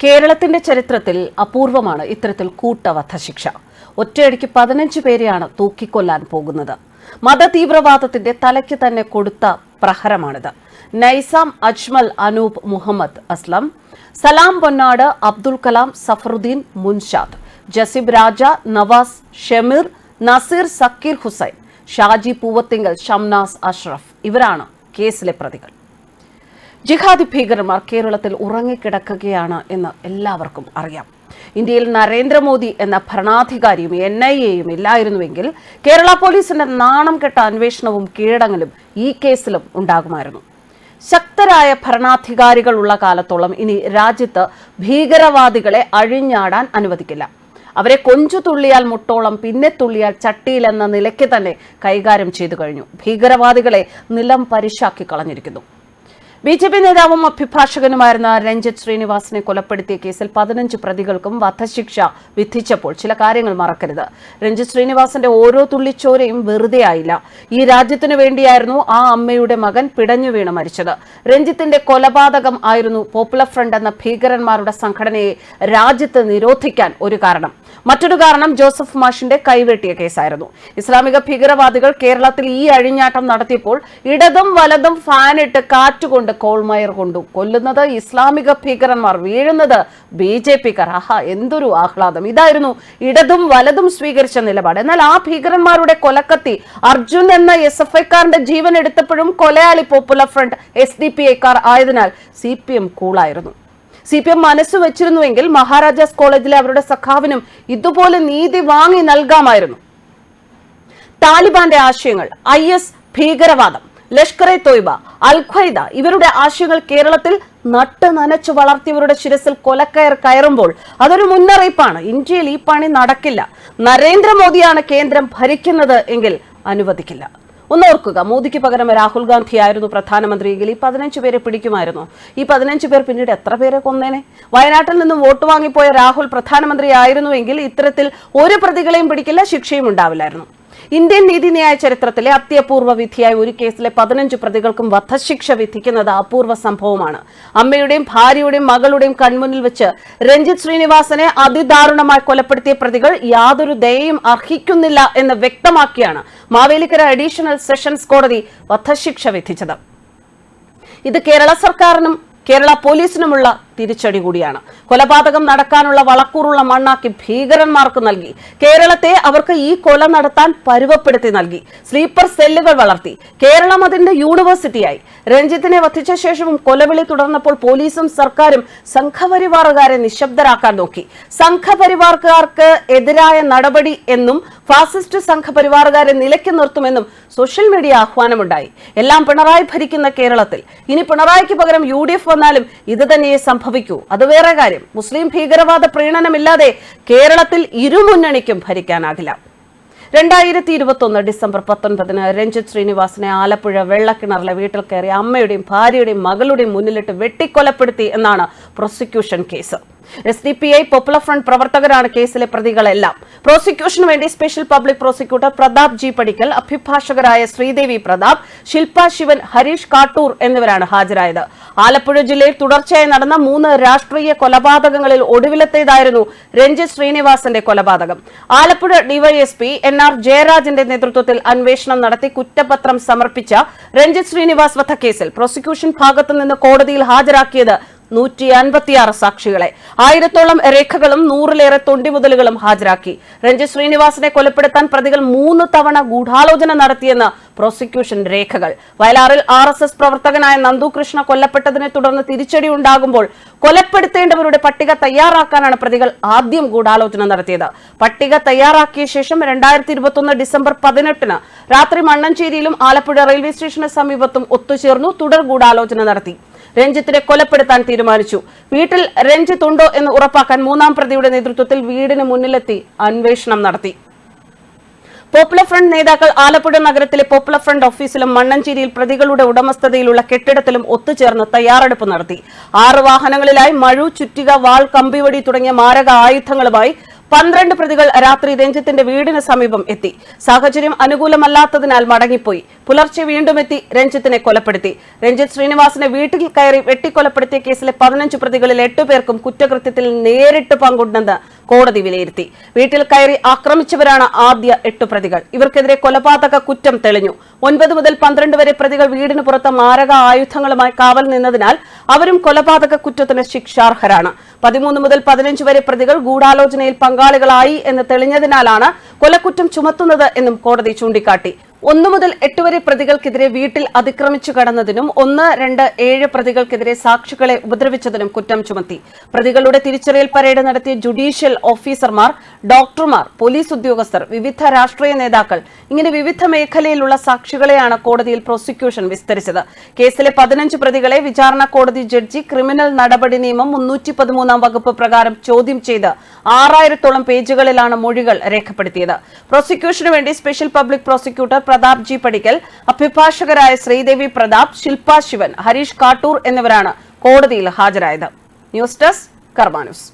കേരളത്തിന്റെ ചരിത്രത്തിൽ അപൂർവമാണ് ഇത്തരത്തിൽ കൂട്ടവധശിക്ഷ. ഒറ്റയടിക്ക് 15 പേരെയാണ് തൂക്കിക്കൊല്ലാൻ പോകുന്നത്. മതതീവ്രവാദത്തിന്റെ തലയ്ക്ക് തന്നെ കൊടുത്ത പ്രഹരമാണിത്. നൈസാം, അജ്മൽ, അനൂപ്, മുഹമ്മദ് അസ്ലം, സലാം പൊന്നാട്, അബ്ദുൽ കലാം, സഫറുദ്ദീൻ, മുൻഷാദ്, ജസിബ് രാജ, നവാസ്, ഷമീർ, നസീർ, സക്കീർ ഹുസൈൻ, ഷാജി പൂവത്തിങ്കൽ, ഷംനാസ് അഷ്റഫ് ഇവരാണ് കേസിലെ പ്രതികൾ. ജിഹാദി ഭീകരന്മാർ കേരളത്തിൽ ഉറങ്ങിക്കിടക്കുകയാണ് എന്ന് എല്ലാവർക്കും അറിയാം. ഇന്ത്യയിൽ നരേന്ദ്രമോദി എന്ന ഭരണാധികാരിയും NIA-യും ഇല്ലായിരുന്നുവെങ്കിൽ കേരള പോലീസിന്റെ നാണം കെട്ട അന്വേഷണവും കീഴടങ്ങലും ഈ കേസിലും ഉണ്ടാകുമായിരുന്നു. ശക്തരായ ഭരണാധികാരികളുള്ള കാലത്തോളം ഇനി രാജ്യത്ത് ഭീകരവാദികളെ അഴിഞ്ഞാടാൻ അനുവദിക്കില്ല. അവരെ കൊഞ്ചു തുള്ളിയാൽ മുട്ടോളം, പിന്നെ തുള്ളിയാൽ ചട്ടിയിൽ എന്ന നിലയ്ക്ക് തന്നെ കൈകാര്യം ചെയ്തു കഴിഞ്ഞു. ഭീകരവാദികളെ നിലം പരിശാക്കി കളഞ്ഞിരിക്കുന്നു. BJP നേതാവും അഭിഭാഷകനുമായിരുന്ന രഞ്ജിത്ത് ശ്രീനിവാസനെ കൊലപ്പെടുത്തിയ കേസിൽ 15 പ്രതികൾക്കും വധശിക്ഷ വിധിച്ചപ്പോൾ ചില കാര്യങ്ങൾ മറക്കരുത്. രഞ്ജിത്ത് ശ്രീനിവാസന്റെ ഓരോ തുള്ളിച്ചോരയും വെറുതെ ആയില്ല. ഈ രാജ്യത്തിനു വേണ്ടിയായിരുന്നു ആ അമ്മയുടെ മകൻ പിടഞ്ഞു വീണ് മരിച്ചത്. രഞ്ജിത്തിന്റെ കൊലപാതകം ആയിരുന്നു പോപ്പുലർ ഫ്രണ്ട് എന്ന ഭീകരന്മാരുടെ സംഘടനയെ രാജ്യത്ത് നിരോധിക്കാൻ ഒരു കാരണം. മറ്റൊരു കാരണം ജോസഫ് മാഷിന്റെ കൈവെട്ടിയ കേസായിരുന്നു. ഇസ്ലാമിക ഭീകരവാദികൾ കേരളത്തിൽ ഈ അഴിഞ്ഞാട്ടം നടത്തിയപ്പോൾ ഇടതും വലതും ഫാനിട്ട് കാറ്റുകൊണ്ട് കോൾമയർ കൊണ്ടു. കൊല്ലുന്നത് ഇസ്ലാമിക ഭീകരന്മാർ, വീഴുന്നത് BJP-ക്കാർ. എന്തൊരു ആഹ്ലാദം! ഇതായിരുന്നു ഇടതും വലതും സ്വീകരിച്ച നിലപാട്. എന്നാൽ ആ ഭീകരന്മാരുടെ കൊലക്കത്തി അർജുൻ എന്ന SFI-ക്കാരന്റെ ജീവൻ എടുത്തപ്പോഴും കൊലയാളി പോപ്പുലർ ഫ്രണ്ട് SDPI-ക്കാർ ആയതിനാൽ CPM കൂളായിരുന്നു. CPM മനസ്സ് വെച്ചിരുന്നുവെങ്കിൽ മഹാരാജാസ് കോളേജിലെ അവരുടെ സഖാവിനും ഇതുപോലെ നീതി വാങ്ങി നൽകാമായിരുന്നു. താലിബാന്റെ ആശയങ്ങൾ, IS ഭീകരവാദം, ലഷ്കർ-ഇ-തോയ്ബ, അൽ-ഖ്വയ്ദ ഇവരുടെ ആശയങ്ങൾ കേരളത്തിൽ നട്ട് നനച്ചു വളർത്തിയവരുടെ ശിരസിൽ കൊലക്കയർ കയറുമ്പോൾ അതൊരു മുന്നറിയിപ്പാണ്. ഇന്ത്യയിൽ ഈ പണി നടക്കില്ല. നരേന്ദ്രമോദിയാണ് കേന്ദ്രം ഭരിക്കുന്നത് എങ്കിൽ അനുവദിക്കില്ല. ഒന്നോർക്കുക, മോദിക്ക് പകരം രാഹുൽ ഗാന്ധി ആയിരുന്നു പ്രധാനമന്ത്രിയെങ്കിൽ ഈ 15 പേരെ പിടിക്കുമായിരുന്നു. ഈ 15 പേർ പിന്നീട് എത്ര പേരെ കൊന്നേനെ? വയനാട്ടിൽ നിന്നും വോട്ട് വാങ്ങിപ്പോയ രാഹുൽ പ്രധാനമന്ത്രി ആയിരുന്നുവെങ്കിൽ ഇത്തരത്തിൽ ഒരു പ്രതികളെയും പിടിക്കില്ല, ശിക്ഷയും ഉണ്ടാവില്ലായിരുന്നു. ഇന്ത്യൻ നീതിന്യായ ചരിത്രത്തിലെ അത്യപൂർവ വിധിയായ ഒരു കേസിലെ 15 പ്രതികൾക്കും വധശിക്ഷ വിധിക്കുന്നത് അപൂർവ സംഭവമാണ്. അമ്മയുടെയും ഭാര്യയുടെയും മകളുടെയും കൺമുന്നിൽ വെച്ച് രഞ്ജിത്ത് ശ്രീനിവാസനെ അതിദാരുണമായി കൊലപ്പെടുത്തിയ പ്രതികൾ യാതൊരു ദയയും അർഹിക്കുന്നില്ല എന്ന് വ്യക്തമാക്കിയാണ് മാവേലിക്കര അഡീഷണൽ സെഷൻസ് കോടതി വധശിക്ഷ വിധിച്ചത്. ഇത് കേരള സർക്കാരിനും കേരള പോലീസിനുമുള്ള തിരിച്ചടി കൂടിയാണ്. കൊലപാതകം നടക്കാനുള്ള വളക്കൂറുള്ള മണ്ണാക്കി ഭീകരന്മാർക്ക് നൽകി. കേരളത്തെ അവർക്ക് ഈ കൊല നടത്താൻ പരുവപ്പെടുത്തി നൽകി. സ്ലീപ്പർ സെല്ലുകൾ വളർത്തി. കേരളം അതിന്റെ യൂണിവേഴ്സിറ്റിയായി. രഞ്ജിത്തിനെ വധിച്ച ശേഷവും കൊലവിളി തുടർന്നപ്പോൾ പോലീസും സർക്കാരും സംഘപരിവാറുകാരെ നിശബ്ദരാക്കാൻ നോക്കി. സംഘപരിവാറുകാർക്ക് എതിരായ നടപടി എന്നും ഫാസിസ്റ്റ് സംഘപരിവാറുകാരെ നിലയ്ക്ക് നിർത്തുമെന്നും സോഷ്യൽ മീഡിയ ആഹ്വാനമുണ്ടായി. എല്ലാം പിണറായി ഭരിക്കുന്ന കേരളത്തിൽ ഇനി പിണറായിക്ക് പകരം UDF വന്നാലും ഇത് തന്നെയേ സംഭവിക്കൂ. അത് വേറെ കാര്യം. മുസ്ലിം ഭീകരവാദ പ്രീണനമില്ലാതെ കേരളത്തിൽ ഇരുമുന്നണിക്കും ഭരിക്കാനാകില്ല. 2021 ഡിസംബർ 19 രഞ്ജിത്ത് ശ്രീനിവാസനെ ആലപ്പുഴ വെള്ളക്കിണറിലെ വീട്ടിൽ കയറി അമ്മയുടെയും ഭാര്യയുടെയും മകളുടെയും മുന്നിലിട്ട് വെട്ടിക്കൊലപ്പെടുത്തി എന്നാണ് prosecution case. SDPI Popular Front പ്രവർത്തകരാണ് കേസിലെ പ്രതികളെല്ലാം. പ്രോസിക്യൂഷന് വേണ്ടി special public prosecutor Pratap G Padikkal, അഭിഭാഷകരായ ശ്രീദേവി പ്രതാപ്, ശില്പ ശിവൻ, ഹരീഷ് കാട്ടൂർ എന്നിവരാണ് ഹാജരായത്. ആലപ്പുഴ ജില്ലയിൽ തുടർച്ചയായി നടന്ന 3 രാഷ്ട്രീയ കൊലപാതകങ്ങളിൽ ഒടുവിലത്തേതായിരുന്നു രഞ്ജിത്ത് ശ്രീനിവാസന്റെ കൊലപാതകം. ആലപ്പുഴ DYSP NR ജയരാജന്റെ നേതൃത്വത്തിൽ അന്വേഷണം നടത്തി കുറ്റപത്രം സമർപ്പിച്ച രഞ്ജിത്ത് ശ്രീനിവാസ് വധക്കേസിൽ പ്രോസിക്യൂഷൻ ഭാഗത്തുനിന്ന് കോടതിയിൽ ഹാജരാക്കിയത് 156 സാക്ഷികളെ, 1000-ഓളം രേഖകളും 100-ലേറെ തൊണ്ടിമുതലുകളും ഹാജരാക്കി. രഞ്ജിത്ത് ശ്രീനിവാസനെ കൊലപ്പെടുത്താൻ പ്രതികൾ 3 തവണ ഗൂഢാലോചന നടത്തിയെന്ന് പ്രോസിക്യൂഷൻ രേഖകൾ. വയലാറിൽ RSS പ്രവർത്തകനായ നന്ദു കൃഷ്ണ കൊല്ലപ്പെട്ടതിനെ തുടർന്ന് തിരിച്ചടി ഉണ്ടാകുമ്പോൾ കൊലപ്പെടുത്തേണ്ടവരുടെ പട്ടിക തയ്യാറാക്കാനാണ് പ്രതികൾ ആദ്യം ഗൂഢാലോചന നടത്തിയത്. പട്ടിക തയ്യാറാക്കിയ ശേഷം 2021 ഡിസംബർ 18 രാത്രി മണ്ണഞ്ചേരിയിലും ആലപ്പുഴ റെയിൽവേ സ്റ്റേഷന് സമീപത്തും ഒത്തുചേർന്നു തുടർ ഗൂഢാലോചന നടത്തി. രഞ്ജിത്തിനെ കൊലപ്പെടുത്താൻ തീരുമാനിച്ചു. വീട്ടിൽ രഞ്ജിത്ത് ഉണ്ടോ എന്ന് ഉറപ്പാക്കാൻ 3-ാം പ്രതിയുടെ നേതൃത്വത്തിൽ വീടിന് മുന്നിലെത്തി അന്വേഷണം നടത്തി. പോപ്പുലർ ഫ്രണ്ട് നേതാക്കൾ ആലപ്പുഴ നഗരത്തിലെ പോപ്പുലർ ഫ്രണ്ട് ഓഫീസിലും മണ്ണഞ്ചേരിയിൽ പ്രതികളുടെ ഉടമസ്ഥതയിലുള്ള കെട്ടിടത്തിലും ഒത്തുചേർന്ന് തയ്യാറെടുപ്പ് നടത്തി. 6 വാഹനങ്ങളിലായി മഴു, ചുറ്റിക, വാൾ, കമ്പിവടി തുടങ്ങിയ മാരക ആയുധങ്ങളുമായി 12 പ്രതികൾ രാത്രി രഞ്ജിത്തിന്റെ വീടിന് സമീപം എത്തി. സാഹചര്യം അനുകൂലമല്ലാത്തതിനാൽ മടങ്ങിപ്പോയി. പുലർച്ചെ വീണ്ടും എത്തി രഞ്ജിത്തിനെ കൊലപ്പെടുത്തി. രഞ്ജിത്ത് ശ്രീനിവാസിനെ വീട്ടിൽ കയറി വെട്ടിക്കൊലപ്പെടുത്തിയ കേസിലെ 15 പ്രതികളിൽ 8 പേർക്കും കുറ്റകൃത്യത്തിൽ നേരിട്ട് പങ്കുണ്ടെന്ന് കോടതി വിലയിരുത്തി. വീട്ടിൽ കയറി ആക്രമിച്ചവരാണ് ആദ്യ 8 പ്രതികൾ. ഇവർക്കെതിരെ കൊലപാതക കുറ്റം തെളിഞ്ഞു. 9 മുതൽ 12 വരെ പ്രതികൾ വീടിന് പുറത്ത് മാരക ആയുധങ്ങളുമായി കാവൽ നിന്നതിനാൽ അവരും കൊലപാതക കുറ്റത്തിന് ശിക്ഷാർഹരാണ്. 13 മുതൽ 15 വരെ പ്രതികൾ ഗൂഢാലോചനയിൽ പങ്കാളികളായി എന്ന് തെളിഞ്ഞതിനാലാണ് കൊലക്കുറ്റം ചുമത്തുന്നത് എന്നും കോടതി ചൂണ്ടിക്കാട്ടി. 1 മുതൽ 8 വരെ പ്രതികൾക്കെതിരെ വീട്ടിൽ അതിക്രമിച്ചു കടന്നതിനും 1, 2, 7 പ്രതികൾക്കെതിരെ സാക്ഷികളെ ഉപദ്രവിച്ചതിനും കുറ്റം ചുമത്തി. പ്രതികളുടെ തിരിച്ചറിയൽ പരേഡ് നടത്തിയ ജുഡീഷ്യൽ ഓഫീസർമാർ, ഡോക്ടർമാർ, പോലീസ് ഉദ്യോഗസ്ഥർ, വിവിധ രാഷ്ട്രീയ നേതാക്കൾ ഇങ്ങനെ വിവിധ മേഖലയിലുള്ള സാക്ഷികളെയാണ് കോടതിയിൽ പ്രോസിക്യൂഷൻ വിസ്തരിച്ചത്. കേസിലെ 15 പ്രതികളെ വിചാരണ കോടതി ജഡ്ജി ക്രിമിനൽ നടപടി നിയമം 313 വകുപ്പ് പ്രകാരം ചോദ്യം ചെയ്ത് 6000-ഓളം പേജുകളിലാണ് മൊഴികൾ രേഖപ്പെടുത്തിയത്. പ്രോസിക്യൂഷനു വേണ്ടി special public prosecutor Prathap G Padikkal, അഭിഭാഷകരായ ശ്രീദേവി പ്രതാപ്, ശില്പ ശിവൻ, ഹരീഷ് കാട്ടൂർ എന്നിവരാണ് കോടതിയിൽ ഹാജരായത്. ന്യൂസ് ഡെസ്ക് കർമ്മ ന്യൂസ്.